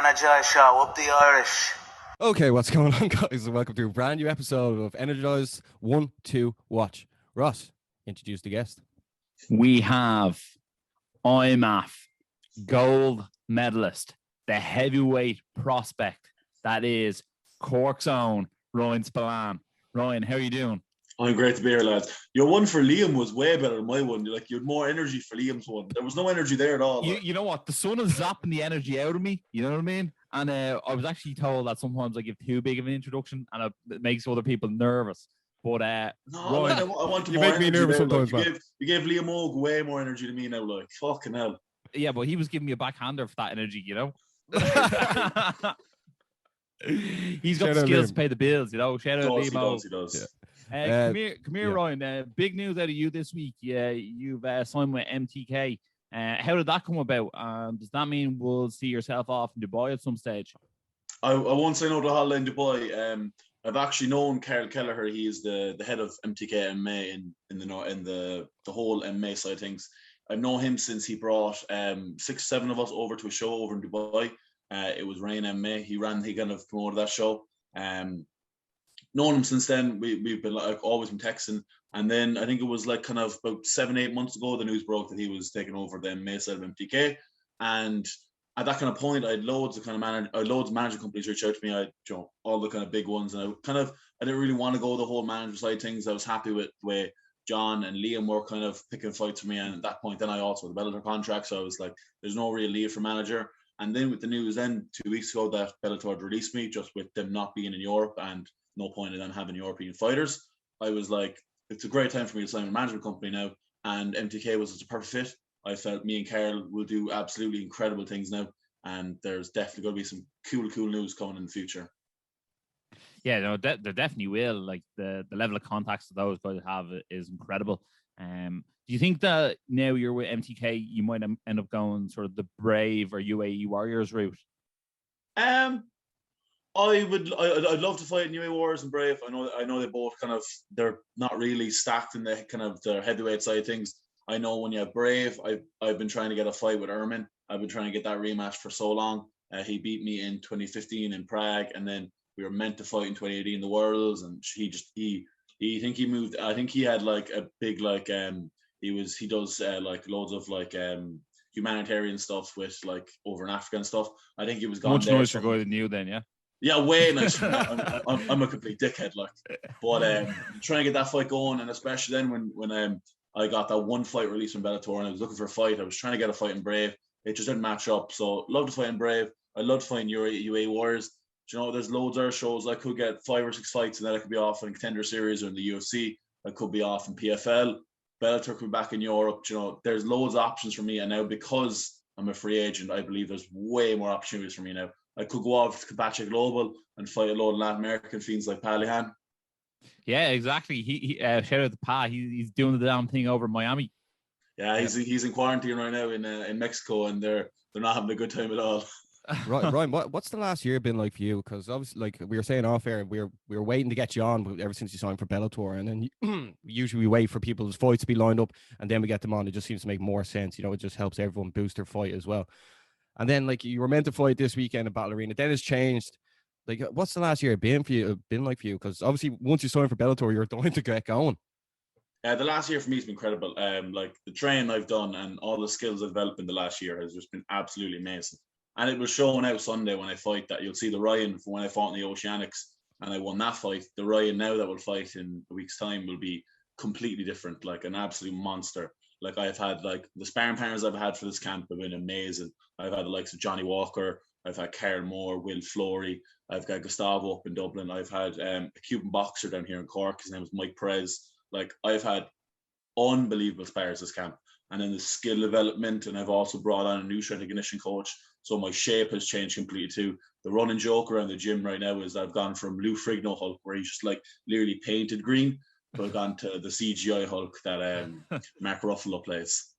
Energized show, up the Irish. Okay, what's going on, guys? And welcome to a brand new episode of Energized One-2-Watch. Ross, introduce the guest. We have IMAF gold medalist, the heavyweight prospect that is Cork's own Ryan Spillane. Ryan, how are you doing? I'm great to be here, lads. Your one for Liam was way better than my one. You had more energy for Liam's one. There was no energy there at all. You know what? The sun is zapping the energy out of me. You know what I mean? And I was actually told that sometimes I give too big of an introduction and it makes other people nervous. But no, Ryan, I want you make me nervous sometimes. You gave Liam Og way more energy than me now. Like fucking hell. Yeah, but he was giving me a backhander for that energy. You know. He's got the skills to pay the bills. You know. Shout out Liam. He does. Yeah. Come here, Ryan. Big news out of you this week. You've signed with MTK. How did that come about? Does that mean we'll see yourself off in Dubai at some stage? I won't say no to a holiday in Dubai. I've actually known Carl Kelleher. He is the head of MTK MMA in the whole MMA side of things. I've known him since he brought 6-7 of us over to a show over in Dubai. It was Rain MMA. He kind of promoted that show. Known him since then. We've been always been texting, and then I think it was like kind of about 7-8 months ago the news broke that he was taking over the MMA side of MTK, and at that kind of point I had loads of management companies reach out to me. I all the kind of big ones, and I didn't really want to go the whole management side of things. I was happy with the way John and Liam were kind of picking fights for me, and at that point then I also had the Bellator contract, so I was like there's no real need for manager. And then with the news then 2 weeks ago that Bellator had released me, just with them not being in Europe and no point in them having European fighters, I was like, it's a great time for me to sign a management company now, and MTK was a perfect fit. I felt me and Carl will do absolutely incredible things now, and there's definitely going to be some cool news coming in the future. Yeah, no, there definitely will. Like the level of contacts that those guys have is incredible. Do you think that now you're with MTK, you might end up going sort of the Brave or UAE Warriors route? I'd love to fight in UAE Warriors and Brave. I know they both they're not really stacked in the kind of the heavyweight side of things. I know when you have Brave, I've been trying to get a fight with Ermin. I've been trying to get that rematch for so long. He beat me in 2015 in Prague, and then we were meant to fight in 2018 in the Worlds, and he moved. I think he had like a big he does like loads of humanitarian stuff with like over in Africa and stuff. I think he was gone. Much nicer guy than you then, yeah. Yeah, way nicer. I'm a complete dickhead, but trying to get that fight going, and especially then when I got that one fight released from Bellator and I was looking for a fight. I was trying to get a fight in Brave. It just didn't match up. So love to fight in Brave. I love to fight in UAE Warriors. There's loads of other shows. I could get 5 or 6 fights, and then I could be off in Contender Series or in the UFC. I could be off in PFL. Bellator could be back in Europe. There's loads of options for me, and now because I'm a free agent, I believe there's way more opportunities for me now. I could go off to Kabacha Global and fight a load of Latin American fiends like Palihan. Yeah, exactly. He shout out to Pa. He's doing the damn thing over in Miami. Yeah, he's in quarantine right now in Mexico, and they're not having a good time at all. Right, Ryan, what's the last year been like for you? Because obviously, like we were saying off air, we were waiting to get you on ever since you signed for Bellator, and then usually we wait for people's fights to be lined up, and then we get them on. It just seems to make more sense. It just helps everyone boost their fight as well. And then like you were meant to fight this weekend at Battle Arena, then it's changed. Like, what's the last year been like for you? Because obviously, once you sign for Bellator, you're going to get going. The last year for me has been incredible. Like the training I've done and all the skills I've developed in the last year has just been absolutely amazing. And it was showing out Sunday when I fight that you'll see the Ryan from when I fought in the Oceanics and I won that fight. The Ryan now that will fight in a week's time will be completely different, like an absolute monster. Like I've had like the sparring partners I've had for this camp have been amazing. I've had the likes of Johnny Walker, I've had Karen Moore, Will Flory, I've got Gustavo up in Dublin, I've had a Cuban boxer down here in Cork, his name is Mike Perez. Like I've had unbelievable spars this camp, and then the skill development, and I've also brought on a new strength and conditioning coach, so my shape has changed completely too. The running joke around the gym right now is I've gone from Lou Frigno Hulk, where he's just like literally painted green, but I've gone to the CGI Hulk that Mark Ruffalo plays.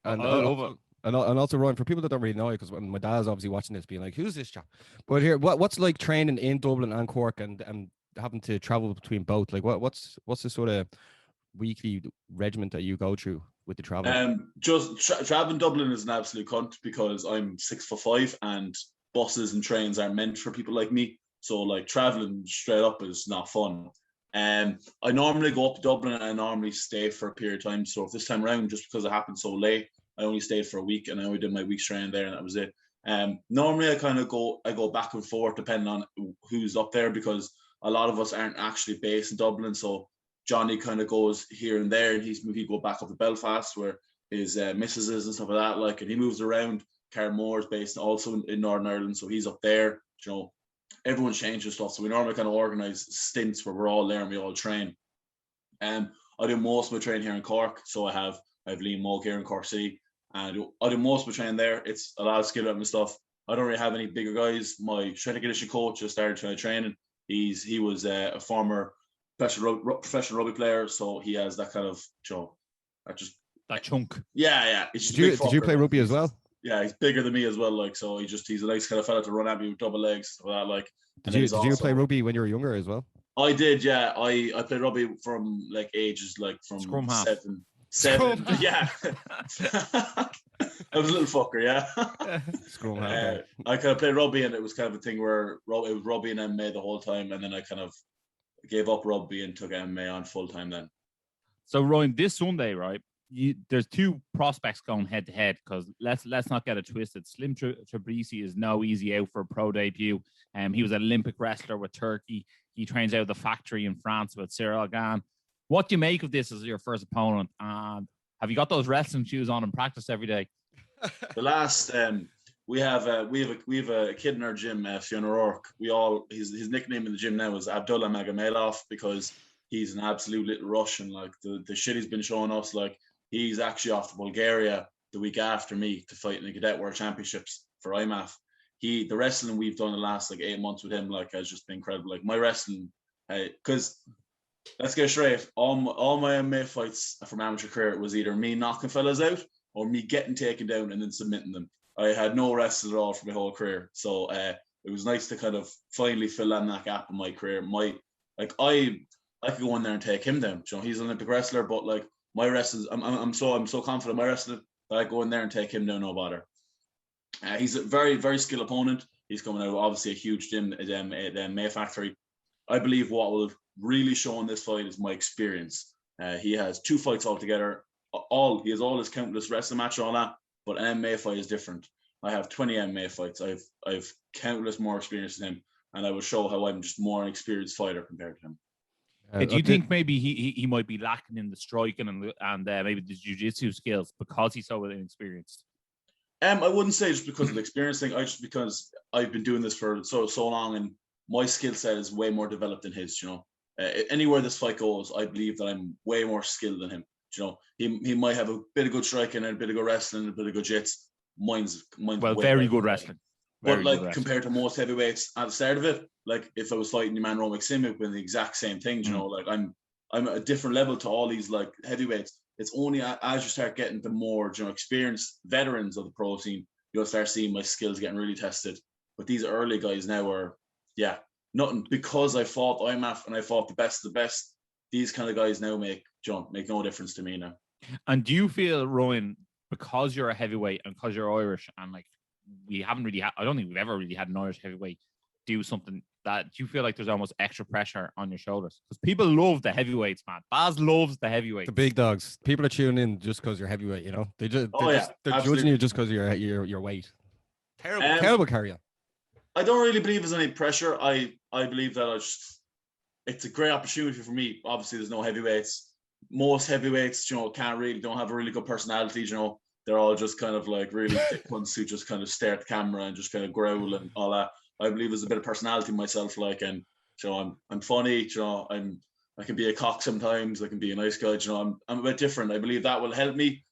And also, Ryan, for people that don't really know, because my dad's obviously watching this, being like, "Who's this chap?" But here, what's like training in Dublin and Cork, and having to travel between both? Like, what's the sort of weekly regiment that you go through with the travel? Traveling Dublin is an absolute cunt because I'm 6'5" and buses and trains aren't meant for people like me. So like traveling straight up is not fun. I normally go up to Dublin and I normally stay for a period of time. So if this time around, just because it happened so late, I only stayed for a week and I only did my week's training there and that was it. Normally I go back and forth depending on who's up there, because a lot of us aren't actually based in Dublin. So Johnny kind of goes here and there, and he go back up to Belfast where his missus is and stuff like that. Like, and he moves around. Karen Moore is based also in Northern Ireland, so he's up there. You know, everyone's changing stuff. So we normally kind of organise stints where we're all there and we all train. I do most of my training here in Cork. So I have Liam Moog here in Cork City. And I do most of my training there. It's a lot of skill and stuff. I don't really have any bigger guys. My strength and conditioning coach just started training. He was a former professional rugby player, so he has that kind of, you know, that chunk. Yeah. Did you play rugby as well? Yeah, he's bigger than me as well. Like, so he's a nice kind of fella to run at me with double legs, stuff like that. Like, did you play rugby when you were younger as well? I did, yeah. I played rugby from like ages like from Scrum half. seven. Yeah. I was a little fucker, yeah. Scrum half. I kind of played rugby, and it was kind of a thing where it was rugby and MMA the whole time, and then I kind of gave up rugby and took MMA on full time then. So Ryan, this Sunday, right? There's two prospects going head to head, because let's not get it twisted. Slim Trabisi is no easy out for a pro debut. He was an Olympic wrestler with Turkey. He trains out of the factory in France with Cyril Gann. What do you make of this as your first opponent? And have you got those wrestling shoes on in practice every day? The last we have a kid in our gym, Fiona O'Rourke. His nickname in the gym now is Abdullah Magamelov, because he's an absolute little Russian. Like the shit he's been showing us, like he's actually off to Bulgaria the week after me to fight in the Cadet World Championships for IMAF. The wrestling we've done the last like 8 months with him, like, has just been incredible. Like my wrestling, because let's get straight, all my MMA fights from amateur career was either me knocking fellas out or me getting taken down and then submitting them. I had no wrestling at all for my whole career. So it was nice to kind of finally fill in that gap in my career. I could go in there and take him down. You know, he's an Olympic wrestler, but like my wrestling, I'm so confident in my wrestling that I go in there and take him down, no bother. He's a very, very skilled opponent. He's coming out of obviously a huge gym at the May Factory. I believe what will really show in this fight is my experience. He has 2 fights altogether. He has all his countless wrestling matches, all that, but an MMA fight is different. I have 20 MMA fights. I've countless more experience than him, and I will show how I'm just more an experienced fighter compared to him. Do you think maybe he might be lacking in the striking and maybe the jiu-jitsu skills because he's so inexperienced? I wouldn't say just because of the experience thing. Because I've been doing this for so long, and my skill set is way more developed than his. You know, anywhere this fight goes, I believe that I'm way more skilled than him. You know, he might have a bit of good striking and a bit of good wrestling and a bit of good jits. Mine's very good wrestling. But like compared to most heavyweights at the start of it, like if I was fighting your man Ron McSim, it would be the exact same thing. You know, like I'm at a different level to all these like heavyweights. It's only as you start getting the more, you know, experienced veterans of the pro scene, you'll start seeing my skills getting really tested. But these early guys now are, nothing, because I fought IMAF and I fought the best of the best. These kind of guys now make no difference to me now. And do you feel, Rowan, because you're a heavyweight and because you're Irish, and like we haven't really I don't think we've ever really had an Irish heavyweight do something, that do you feel like there's almost extra pressure on your shoulders? Because people love the heavyweights, man. Baz loves the heavyweights. The big dogs. People are tuning in just because you're heavyweight, you know? They're judging you just because of your weight. Terrible carry on. I don't really believe there's any pressure. I believe that it's a great opportunity for me. Obviously, there's no heavyweights. Most heavyweights, don't have a really good personality, you know. They're all just kind of like really thick ones who just kind of stare at the camera and just kind of growl and all that. I believe there's a bit of personality in myself, like, and I'm funny, I can be a cock sometimes, I can be a nice guy, I'm a bit different. I believe that will help me.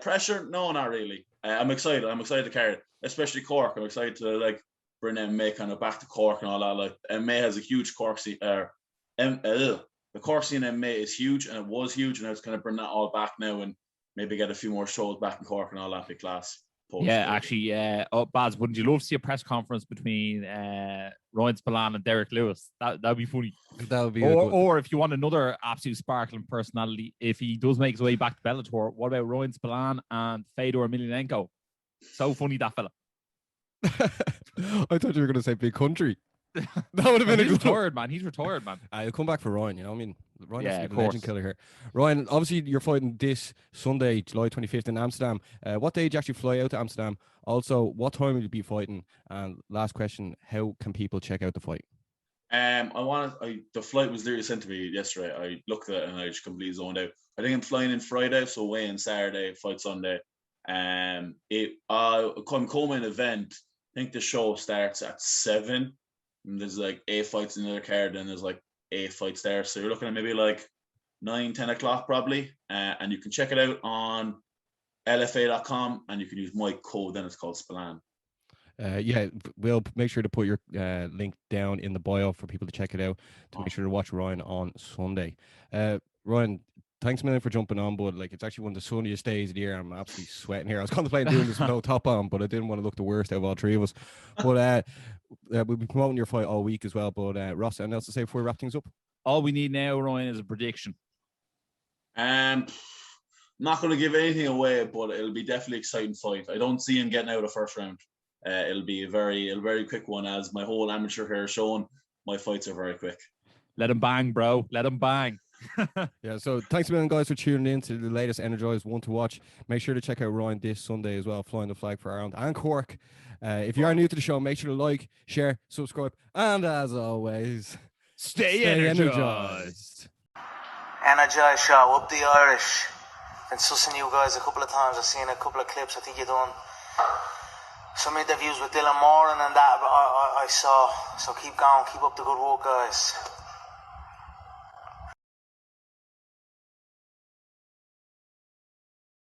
Pressure? No, not really. I'm excited to carry it, especially Cork. I'm excited to like bring MMA kind of back to Cork and all that. Like MMA has a huge Cork scene. The Cork scene in MMA is huge, and it was huge, and I was kind of bring that all back now and maybe get a few more shows back in Cork and all that big class. Baz, wouldn't you love to see a press conference between Ryan Spillane and Derek Lewis? That would be funny. That would be or if you want another absolute sparkling personality, if he does make his way back to Bellator, what about Ryan Spillane and Fedor Emelianenko? So funny, that fella. I thought you were going to say big country. That would have been a He's good one. retired, man. He's retired, man. He'll come back for Ryan, you know what I mean? Ryan has Yeah, to of be the legend course. killer here. Ryan, obviously you're fighting this Sunday, July 25th in Amsterdam. What day did you actually fly out to Amsterdam? Also, what time will you be fighting? And last question, how can people check out the fight? The flight was literally sent to me yesterday. I looked at it and I just completely zoned out. I think I'm flying in Friday, so weigh in Saturday, fight Sunday. I'm co-main event. I think the show starts at 7. And there's like 8 fights in the other card, and there's like 8 fights there. So you're looking at maybe like 9-10 o'clock probably. And you can check it out on LFA.com, and you can use my code. Then it's called Spillane. We'll make sure to put your link down in the bio for people to check it out, to make sure to watch Ryan on Sunday. Ryan, thanks a million for jumping on, but like, it's actually one of the sunniest days of the year. I'm absolutely sweating here. I was contemplating doing this with no top on, but I didn't want to look the worst out of all three of us. But we'll be promoting your fight all week as well. But Ross, anything else to say before we wrap things up? All we need now, Ryan, is a prediction. Not going to give anything away, but it'll be definitely exciting fight. I don't see him getting out of first round. It'll be a very quick one, as my whole amateur career showing. My fights are very quick. Let him bang, bro. Let him bang. Yeah, so thanks a million, guys, for tuning in to the latest Energized One-2-Watch. Make sure to check out Ryan this Sunday as well, flying the flag for Ireland and Cork. If you are new to the show, make sure to like, share, subscribe, and as always, Stay energized. Energized show, up the Irish. Been sussing you guys a couple of times. I've seen a couple of clips. I think you've done some interviews with Dylan Moran and that I saw. So keep going, keep up the good work, guys.